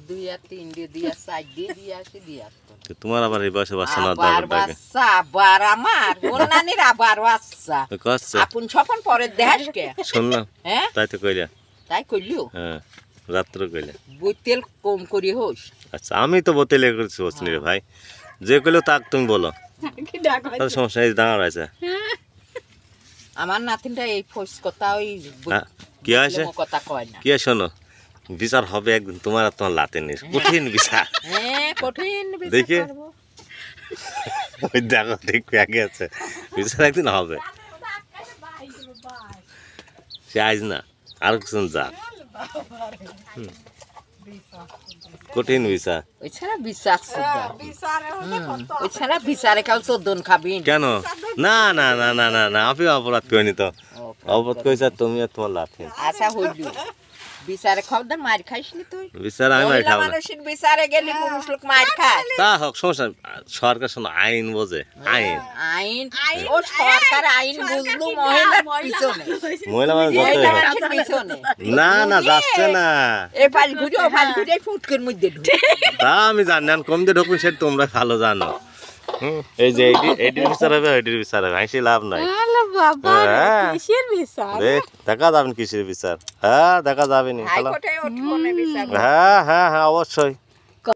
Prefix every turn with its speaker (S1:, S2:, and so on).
S1: দুই আর তিন দিয়ে চার দিয়ে আসি দিয়ে আসতো।
S2: তোমার আবার এই বয়সে বাচ্চা না
S1: আবার বাচ্চা আবার আমার অন্যান্যের আবার বাচ্চা আপন স্বপন পরে দেখাস কে
S2: শুনলাম
S1: হ্যাঁ
S2: তাই তো কইলা
S1: তাই করলিও
S2: হ্যাঁ রাত্র কইলা
S1: তেল কম করি হোস।
S2: আচ্ছা আমি তো বোতলে করছি বসনি রে ভাই যে কইলো তাক তুমি বলো সমস্যা এই দাঁড়া রয়েছে
S1: আমার নাতিনটা এই ফোস কথা ওই
S2: কি আছে
S1: কথা কয় না
S2: কি শোনো বিচার হবে একদিন তোমার আর তোমার লাতেনের কঠিন বিচার
S1: হ্যাঁ কঠিন
S2: দেখে ওই দেখো দেখবে আগে আছে বিচার একদিন হবে সে আজ না আর কিছু যা কঠিন বিচার
S1: ওই ছাড়া বিচার ওই ছাড়া বিচারে কাল চোদ্দন খাবি
S2: কেন না না না না না না আপনি অপরাধ করিনি তো অপরাধ করেছে তুমি আর তোমার লাথেন
S1: আচ্ছা হইল বিচারে খাওয়া মার খাইসনি তুই
S2: বিচার আমি মার খাবো না
S1: মানুষের বিচারে গেলে পুরুষ লোক মার খায়
S2: তা হোক সমস্যা সরকার শোনো আইন বোঝে আইন
S1: আইন ও সরকার আইন বুঝলো মহিলার পিছনে
S2: মহিলা মানুষ যতই
S1: পিছনে
S2: না না যাচ্ছে না
S1: এ পাল ঘুরে ফুটকের মধ্যে ঢুকে
S2: তা আমি জানি না কম দিয়ে ঢুকুন সেটা তোমরা ভালো জানো এই যে এটির বিচার হবে এটির বিচার হবে হাসি লাভ নাই দেখা যাবেন কিসের বিচার হ্যাঁ দেখা যাবে নি হ্যাঁ হ্যাঁ হ্যাঁ অবশ্যই